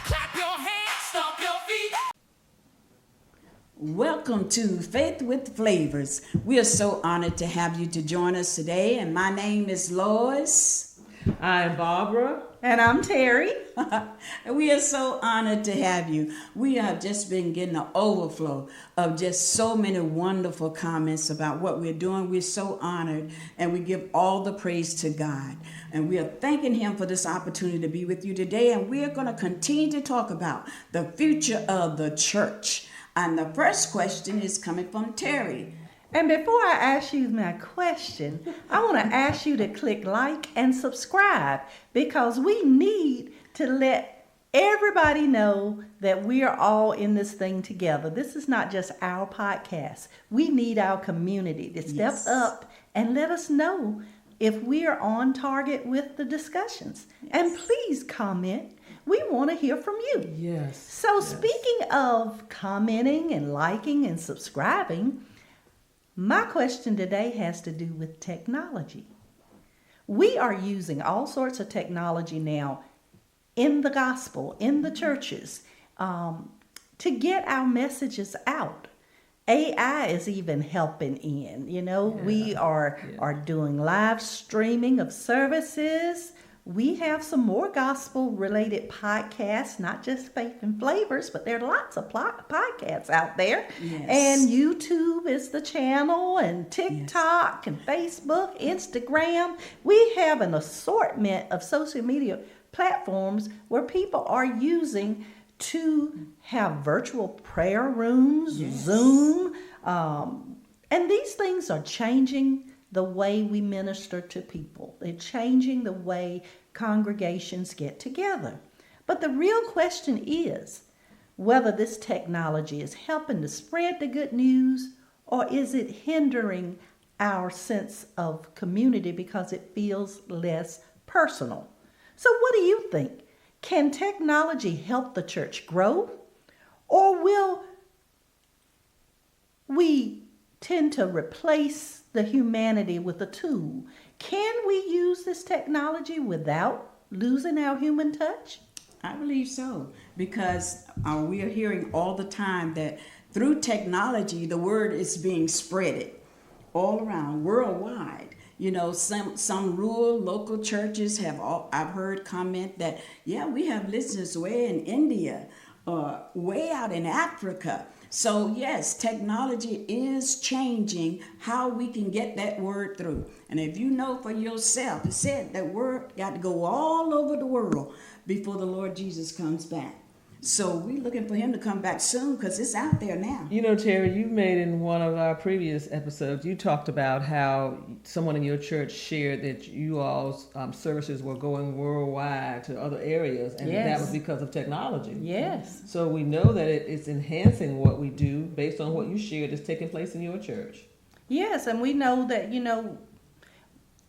Clap your hands, stomp your feet. Welcome to Faith with Flavors. We are so honored to have you to join us today, and my name is Lois. I'm Barbara. And I'm Terry. And we are so honored to have you. We have just been getting an overflow of just so many wonderful comments about what we're doing. We're so honored, and we give all the praise to God. And we are thanking Him for this opportunity to be with you today. And we are going to continue to talk about the future of the church. And the first question is coming from Terry. And before I ask you my question, I want to ask you to click like and subscribe because we need to let everybody know that we are all in this thing together. This is not just our podcast. We need our community to step up and let us know if we are on target with the discussions. And please comment. We want to hear from you. Yes. So speaking of commenting and liking and subscribing, my question today has to do with technology. We are using all sorts of technology now in the gospel, in the churches, to get our messages out. AI is even helping in. We are doing live streaming of services. We have some more gospel-related podcasts, not just Faith and Flavors, but there are lots of podcasts out there. Yes. And YouTube is the channel, and TikTok, and Facebook, Instagram. We have an assortment of social media platforms where people are using to have virtual prayer rooms, Zoom, and these things are changing the way we minister to people. They're changing the way congregations get together. But the real question is whether this technology is helping to spread the good news or is it hindering our sense of community because it feels less personal. So what do you think? Can technology help the church grow? Or will we tend to replace the humanity with a tool? Can we use this technology without losing our human touch? I believe so, because we are hearing all the time that through technology, the word is being spreaded all around, worldwide. Some rural local churches I've heard comment that, we have listeners way in India, way out in Africa. So yes, technology is changing how we can get that word through. And if you know for yourself, it said that word got to go all over the world before the Lord Jesus comes back. So we're looking for Him to come back soon because it's out there now. Terry, you made in one of our previous episodes, you talked about how someone in your church shared that you all's services were going worldwide to other areas, and that was because of technology. Yes. So we know that it's enhancing what we do based on what you shared is taking place in your church. Yes, and we know that,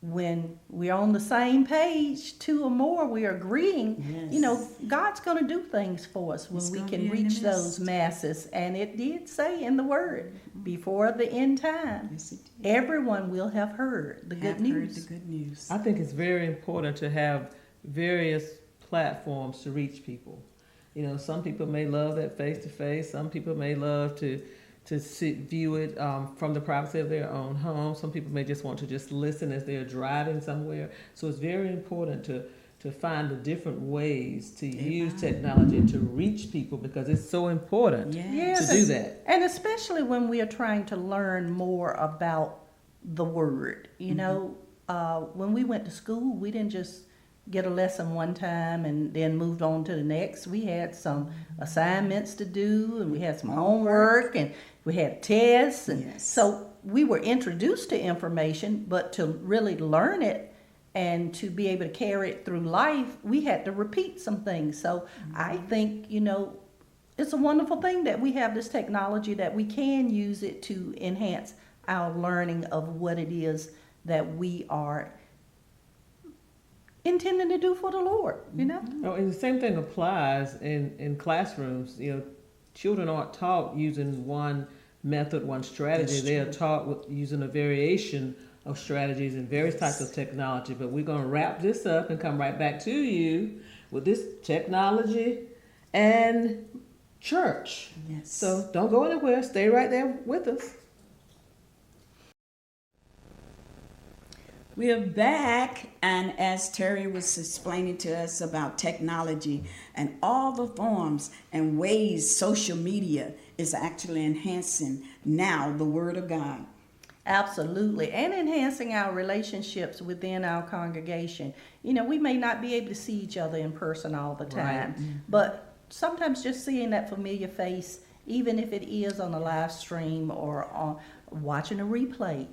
when we're on the same page, two or more, we're agreeing, God's going to do things for us when we can reach those masses. And it did say in the Word, before the end time, everyone will have heard the good news. I think it's very important to have various platforms to reach people. Some people may love that face-to-face. Some people may love to view it from the privacy of their own home. Some people may just want to just listen as they're driving somewhere. So it's very important to find the different ways to use technology to reach people because it's so important to do that. And especially when we are trying to learn more about the Word. When we went to school, we didn't just get a lesson one time and then moved on to the next. We had some assignments to do, and we had some homework, and we had tests. And so we were introduced to information, but to really learn it and to be able to carry it through life, we had to repeat some things. So I think, it's a wonderful thing that we have this technology that we can use it to enhance our learning of what it is that we are intending to do for the Lord, Oh, and the same thing applies in classrooms. Children aren't taught using one method, one strategy. They are taught using a variation of strategies and various types of technology. But we're going to wrap this up and come right back to you with this technology and church. Yes. So don't go anywhere. Stay right there with us. We are back, and as Terry was explaining to us about technology and all the forms and ways social media is actually enhancing now the Word of God. Absolutely. And enhancing our relationships within our congregation. You know, we may not be able to see each other in person all the time, but sometimes just seeing that familiar face, even if it is on a live stream or on watching a replay,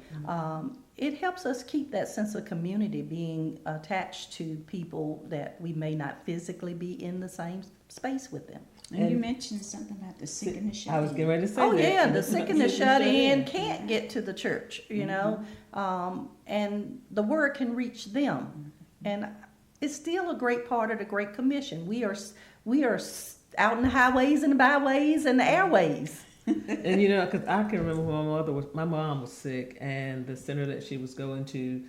it helps us keep that sense of community, being attached to people that we may not physically be in the same space with them. And you mentioned something about the sick and the shut I was getting ready to say Oh that. yeah, the sick and the shut in can't get to the church, you know, and the word can reach them, and it's still a great part of the Great Commission. We are out in the highways and the byways and the airways. And you know, because I can remember when my mom was sick, and the center that she was going to,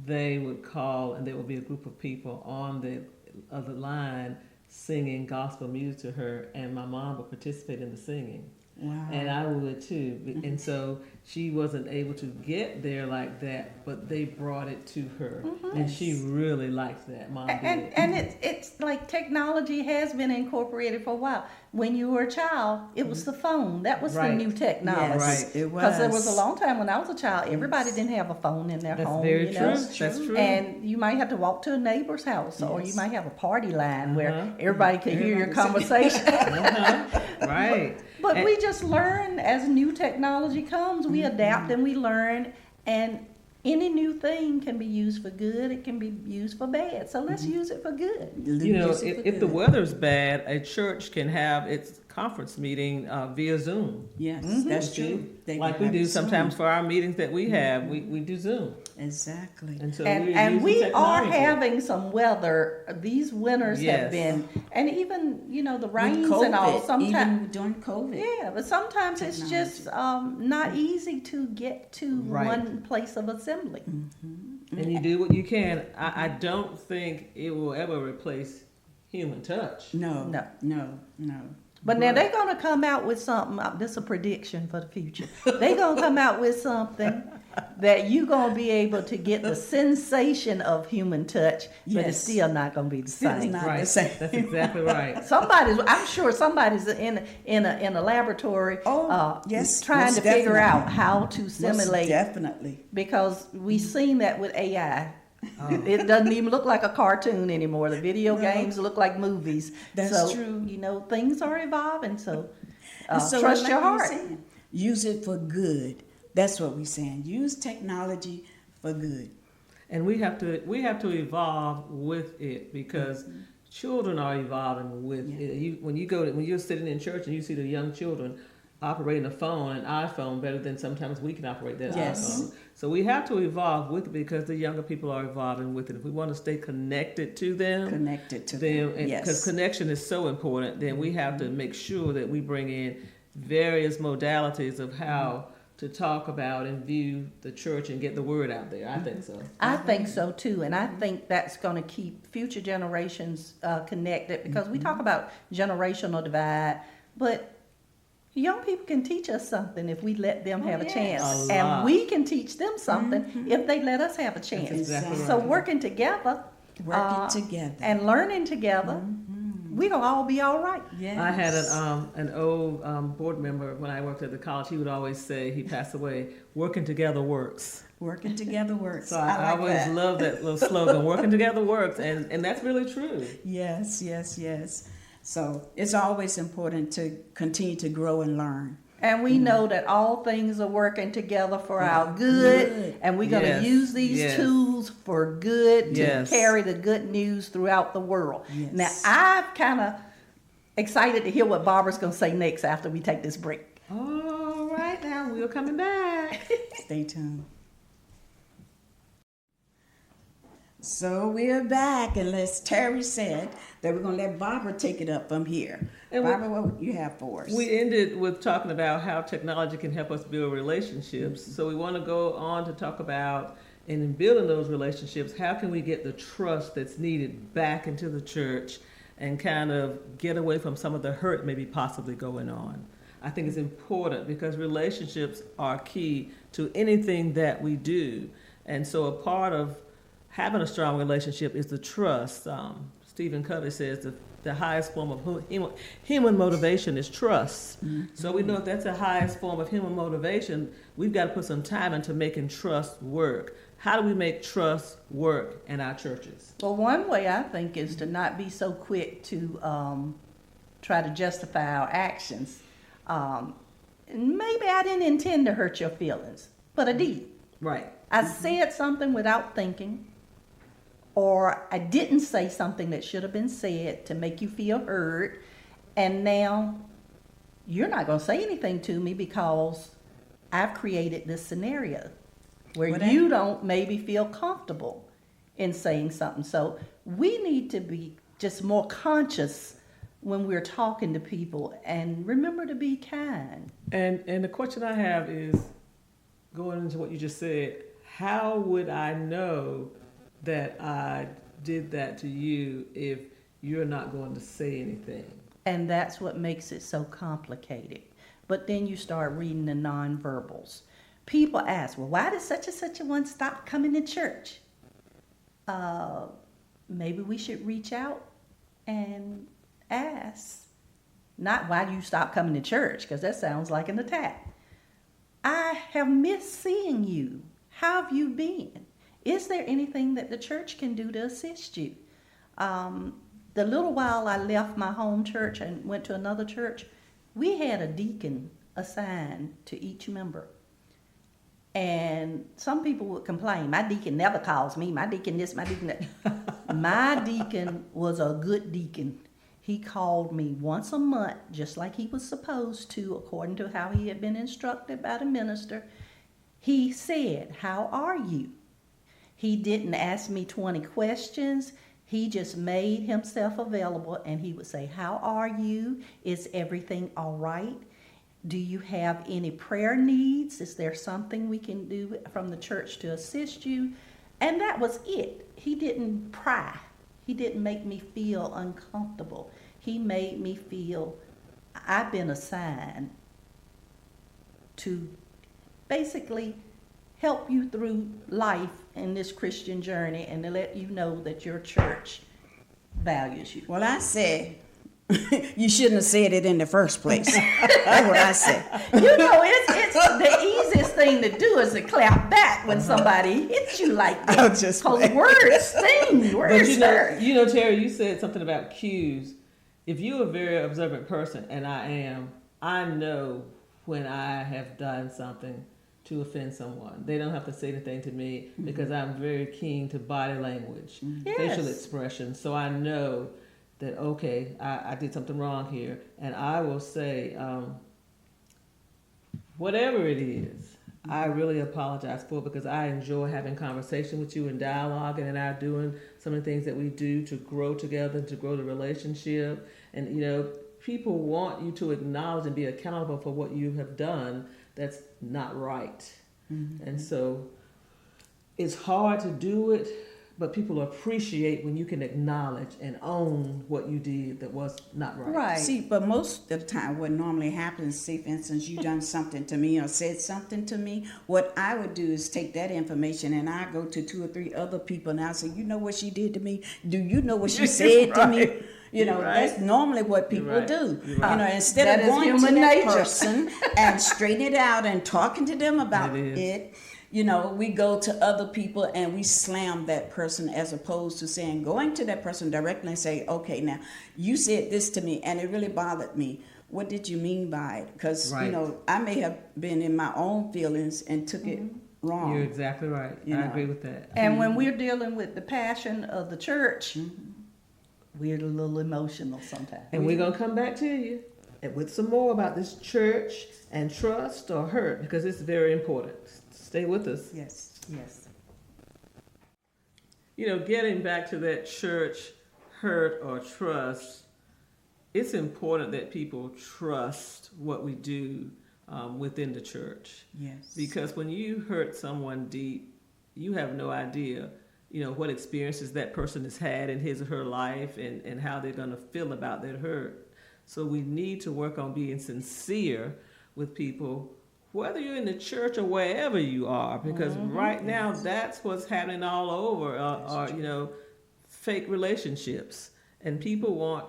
they would call, and there would be a group of people on the other line singing gospel music to her, and my mom would participate in the singing. Wow. And I would too. And so she wasn't able to get there like that, but they brought it to her. And she really liked that. Mom did. And it's like technology has been incorporated for a while. When you were a child, it was the phone. That was the Right. new technology. Yes, Right. it was. Because there was a long time when I was a child, everybody didn't have a phone in their That's home. very you true. know? That's true. And you might have to walk to a neighbor's house, or you Yes. might have a party line where Uh-huh. everybody could hear your Everybody was- conversation. Right. But And- we just learn as new technology comes. We adapt and we learn, and any new thing can be used for good. It can be used for bad. So let's use it for good. You know, Use it for if the good. weather's bad, a church can have its conference meeting via Zoom. Yes, that's true. They Like can we have do it sometimes soon. for our meetings that we have, we do Zoom. Exactly. And so And, we're and using we are technology. having some weather. These winters Yes. have been, and even, you know, the With rains COVID, and all. Sometimes, even during COVID. yeah, but sometimes it's just not easy to get to Right. one place of assembly. And you do what you can. I don't think it will ever replace human touch. No, No. no, no. But now they're gonna come out with something. This is a prediction for the future. They're gonna come out with something that you're gonna be able to get the sensation of human touch, but it's Yes. still not gonna be the Still same. not Right. the same. That's exactly right. I'm sure somebody's in a laboratory, yes, trying most to figure definitely. out how to Most simulate, definitely. because we've seen that with AI. It doesn't even look like a cartoon anymore. The video No. games look like movies. That's so, true. You know, things are evolving. So, And so trust like your we were heart. saying, use it for good. That's what we're saying. Use technology for good. And we have to evolve with it, because children are evolving with it. When you're sitting in church and you see the young children operating a phone, an iPhone, better than sometimes we can operate that Yes. iPhone. So we have to evolve with it, because the younger people are evolving with it. If we want to stay connected to them, Connected to then them. because Yes. connection is so important, then we have to make sure that we bring in various modalities of how to talk about and view the church and get the word out there. I think so. I think so too, and I think that's going to keep future generations connected, because we talk about generational divide, but young people can teach us something if we let them have a yes. chance, A and lot. we can teach them something if they let us have a chance. exactly So right. working together, Working together. and learning together, we're gonna all be all right. Yes. I had an old board member when I worked at the college. He would always say, he passed away, working together works. Working together works. So I like always that. love that little slogan, working together works. And that's really true. Yes, yes, yes. So it's always important to continue to grow and learn. And we know that all things are working together for our good, and we're going to Yes, use these yes. tools for good to Yes. carry the good news throughout the world. Yes. Now, I'm kind of excited to hear what Barbara's going to say next after we take this break. All right, now we're coming back. Stay tuned. So we're back, and as Terry said, that we're going to let Barbara take it up from here. And Barbara, what you have for us? We ended with talking about how technology can help us build relationships. So we want to go on to talk about And in building those relationships, how can we get the trust that's needed back into the church and kind of get away from some of the hurt maybe possibly going on? I think it's important because relationships are key to anything that we do. And so a part of having a strong relationship is the trust. Stephen Covey says the highest form of human motivation is trust. Mm-hmm. So we know if that's the highest form of human motivation, we've got to put some time into making trust work. How do we make trust work in our churches? Well, one way I think is to not be so quick to try to justify our actions. Maybe I didn't intend to hurt your feelings, but I did. Right. I said something without thinking, or I didn't say something that should have been said to make you feel hurt, and now you're not going to say anything to me because I've created this scenario where you don't maybe feel comfortable in saying something. So we need to be just more conscious when we're talking to people and remember to be kind. And the question I have is, going into what you just said, how would I know that I did that to you if you're not going to say anything? And that's what makes it so complicated. But then you start reading the nonverbals. People ask, well, why did such and such a one stop coming to church? Maybe we should reach out and ask. Not why do you stop coming to church, because that sounds like an attack. I have missed seeing you. How have you been? Is there anything that the church can do to assist you? The little while I left my home church and went to another church, we had a deacon assigned to each member. And some people would complain, my deacon never calls me, my deacon this, my deacon that. My deacon was a good deacon. He called me once a month, just like he was supposed to, according to how he had been instructed by the minister. He said, how are you? He didn't ask me 20 questions. He just made himself available, and he would say, how are you? Is everything all right? Do you have any prayer needs? Is there something we can do from the church to assist you? And that was it. He didn't pry. He didn't make me feel uncomfortable. He made me feel I've been assigned to basically help you through life in this Christian journey and to let you know that your church values you. Well, I said, you shouldn't have said it in the first place. That's what I said. You know, it's the easiest thing to do is to clap back when somebody hits you like that. I'll just Because words sting. Words hurt. You know, Terry, you said something about cues. If you're a very observant person, and I am, I know when I have done something to offend someone. They don't have to say anything to me because I'm very keen to body language, facial expression. So I know that, okay, I did something wrong here. And I will say, whatever it is, I really apologize for it because I enjoy having conversation with you and dialogue and are doing some of the things that we do to grow together, to grow the relationship. And, you know, people want you to acknowledge and be accountable for what you have done that's not right. Mm-hmm. And so it's hard to do it, but people appreciate when you can acknowledge and own what you did that was not right. Right. See, but most of the time what normally happens, say for instance, you done something to me or said something to me, what I would do is take that information and I go to 2 or 3 other people and I say, you know what she did to me? Do you know what she said to me? You know, that's normally what people do. You know, instead of going to that person and straightening it out and talking to them about it, you know, we go to other people and we slam that person as opposed to saying, going to that person directly and say, okay, now you said this to me and it really bothered me. What did you mean by it? Because, you know, I may have been in my own feelings and took it wrong. You're exactly right. I agree with that. And when we're dealing with the passion of the church, we're a little emotional sometimes. And we're going to come back to you with some more about this church and trust or hurt because it's very important. Stay with us. Yes. You know, getting back to that church hurt or trust, it's important that people trust what we do within the church. Yes. Because when you hurt someone deep, you have no idea, what experiences that person has had in his or her life, and how they're going to feel about that hurt. So we need to work on being sincere with people, whether you're in the church or wherever you are, because right now that's what's happening all over, fake relationships. And people want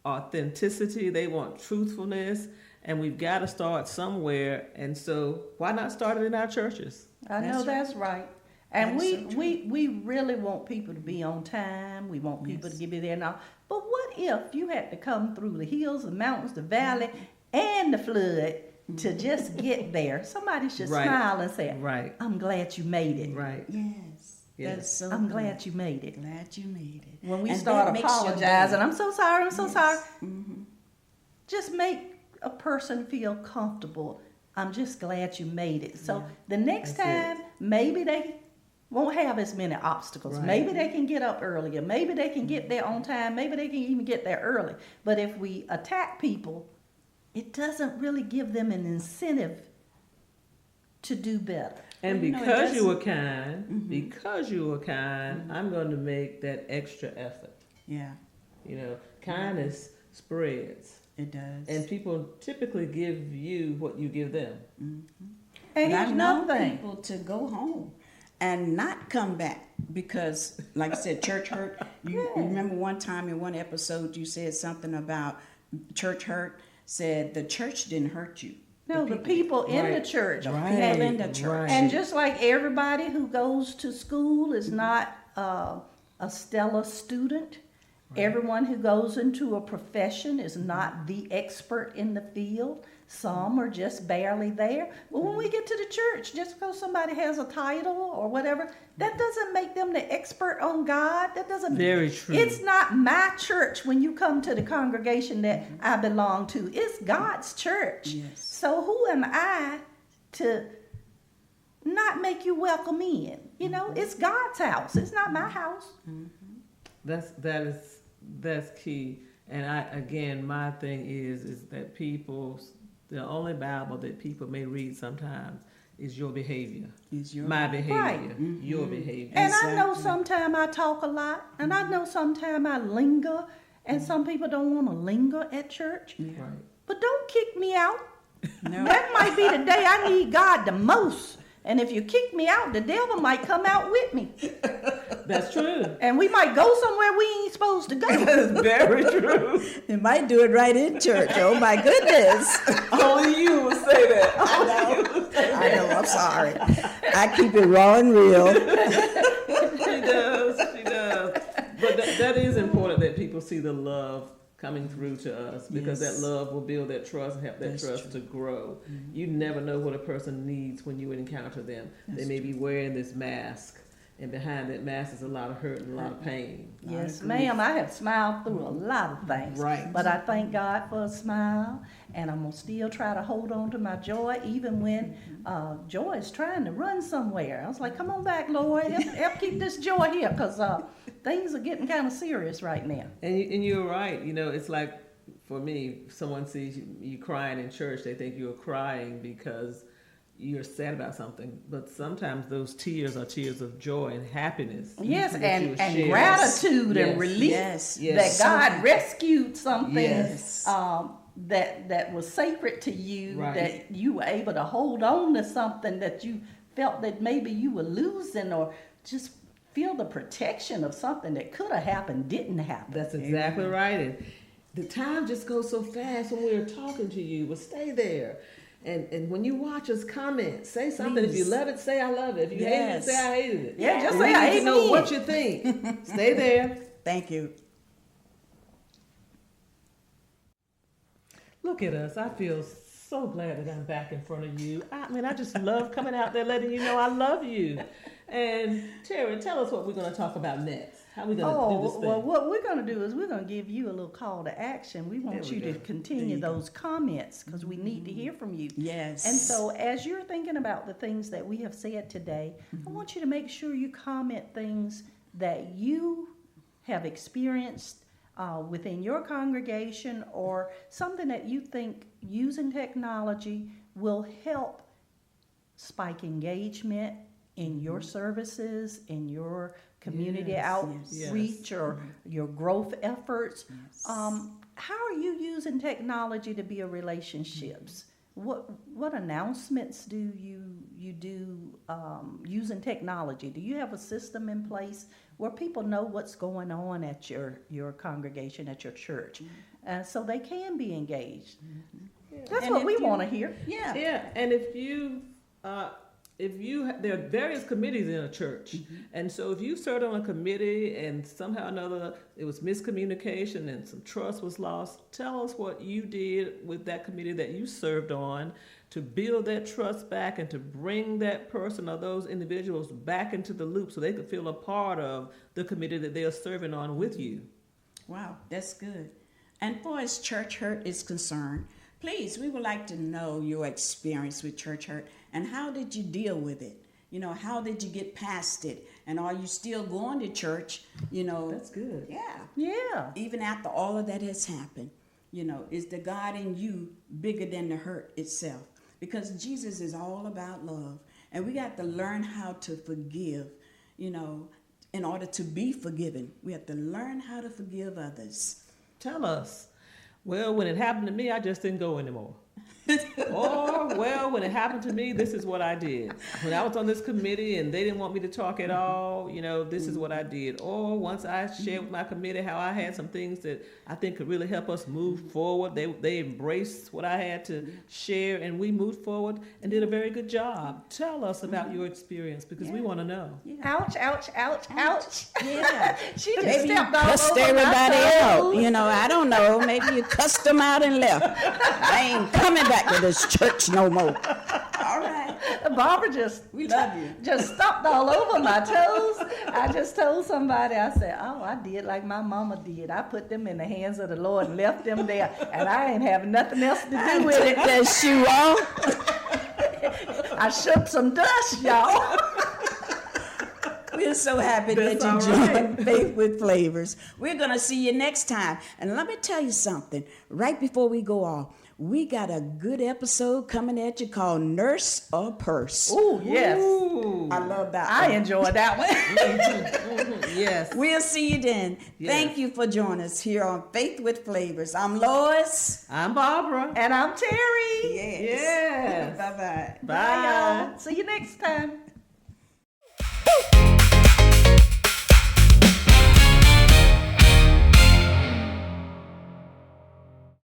authenticity, they want truthfulness, and we've got to start somewhere. And so why not start it in our churches? I know that's right. And That is so we really want people to be on time. We want people to be there now. But what if you had to come through the hills, the mountains, the valley, and the flood to just get there? Somebody should smile and say, Right. I'm glad you made it. Right. Yes. Yes. That's so I'm good. glad you made it. Glad you made it. When we And start that makes your apologizing, day. I'm so sorry, I'm so sorry. Mhm. Just make a person feel comfortable. I'm just glad you made it. So Yeah. the next That's time, maybe they won't have as many obstacles. Right. Maybe they can get up earlier. Maybe they can get there on time. Maybe they can even get there early. But if we attack people, it doesn't really give them an incentive to do better. And Well, it because you were doesn't- kind, I'm going to make that extra effort. Yeah, Kindness spreads. it does. And people typically give you what you give them. And But here's I've another known thing. people to go home and not come back because, like I said, church hurt. You remember one time in one episode you said something about church hurt. Said the church didn't hurt you. No, the people in the Right. church. People in the church. And just like everybody who goes to school is not a stellar student, everyone who goes into a profession is not the expert in the field. Some are just barely there. But when we get to the church, just because somebody has a title or whatever, that doesn't make them the expert on God. That doesn't. Very true. It's not my church when you come to the congregation that I belong to. It's God's church. Yes. So who am I to not make you welcome in? It's God's house. It's not my house. That's key. And my thing is that the only Bible that people may read sometimes is your behavior. Is your My behavior. Right. Your behavior. And I know Exactly. sometimes I talk a lot, and I know sometimes I linger, and some people don't want to linger at church. Right. But don't kick me out. No. That might be the day I need God the most. And if you kick me out, the devil might come out with me. That's true. And we might go somewhere we ain't supposed to go. That's very true. It might do it right in church. Oh my goodness. Only you would say that. I know, I'm sorry. I keep it raw and real. She does. But that is important that people see the love coming through to us, because Yes. that love will build that trust and help that That's trust true. to grow. You never know what a person needs when you encounter them. They may be wearing this mask, and behind that mask is a lot of hurt and a lot of pain. Yes, agree. ma'am, I have smiled through a lot of things. Right. But I thank God for a smile, and I'm going to still try to hold on to my joy, even when joy is trying to run somewhere. I was like, come on back, Lord, help keep this joy here, because things are getting kind of serious right now. And you're right. It's like, for me, if someone sees you crying in church, they think you're crying because you're sad about something. But sometimes those tears are tears of joy and happiness. Yes, that and you share. gratitude Yes. and relief Yes. Yes. that God rescued something Yes. that was sacred to you, Right. that you were able to hold on to something that you felt that maybe you were losing, or just feel the protection of something that could have happened, didn't happen. That's exactly right. And the time just goes so fast when we're talking to you, but stay there. And when you watch us, comment, say something. If you Please. love it, say I love it. If you hate it, Yes. say I hated it. Yeah, just We say I need to know amen. what you think. Stay there. Thank you. Look at us. I feel so glad that I'm back in front of you. I just love coming out there letting you know I love you. And Terry, tell us what we're going to talk about next. How are we going to do this thing? Well, what we're going to do is we're going to give you a little call to action. We want There we you to go. continue There you go. those comments, because we need to hear from you. Yes. And so, as you're thinking about the things that we have said today, I want you to make sure you comment things that you have experienced within your congregation, or something that you think using technology will help spike engagement, in your services, in your community Yes, outreach yes. or your growth efforts. Yes. How are you using technology to build relationships? What announcements do you do using technology? Do you have a system in place where people know what's going on at your congregation, at your church, so they can be engaged? That's And what if we you- want to hear. Yeah. Yeah, and there are various committees in a church, and so if you served on a committee and somehow or another it was miscommunication and some trust was lost, tell us what you did with that committee that you served on to build that trust back and to bring that person or those individuals back into the loop so they could feel a part of the committee that they are serving on with you. Wow, that's good. And far as church hurt is concerned, please, we would like to know your experience with church hurt and how did you deal with it? You know, how did you get past it? And are you still going to church? You know, That's good. yeah. Yeah. Even after all of that has happened, you know, is the God in you bigger than the hurt itself? Because Jesus is all about love. And we got to learn how to forgive, you know, in order to be forgiven. We have to learn how to forgive others. Tell us. Well, when it happened to me, I just didn't go anymore. Or, well, when it happened to me, this is what I did. When I was on this committee and they didn't want me to talk at all, you know, this is what I did. Or once I shared with my committee how I had some things that I think could really help us move forward, they embraced what I had to share and we moved forward and did a very good job. Tell us about your experience because we want to know. Ouch, ouch, ouch, ouch. Yeah. She just Maybe you stepped all cussed over my everybody out. toes. You know, I don't know. Maybe you cussed them out and left. I ain't coming back to this church no more. All right. Barbara just We love you. just stomped all over my toes. I just told somebody, I said, oh, I did like my mama did. I put them in the hands of the Lord and left them there, and I ain't having nothing else to do with Took it. that shoe off. I shook some dust, y'all. We're so happy That's that you all joined Faith with Flavors. We're going to see you next time. And let me tell you something. Right before we go off, we got a good episode coming at you called Nurse or Purse. Ooh, yes. Ooh. I love that I one. enjoyed that one. Yes. We'll see you then. Yes. Thank you for joining us here on Faith with Flavors. I'm Lois. I'm Barbara. And I'm Terry. Yes. Yes. Bye-bye. Bye, y'all. See you next time.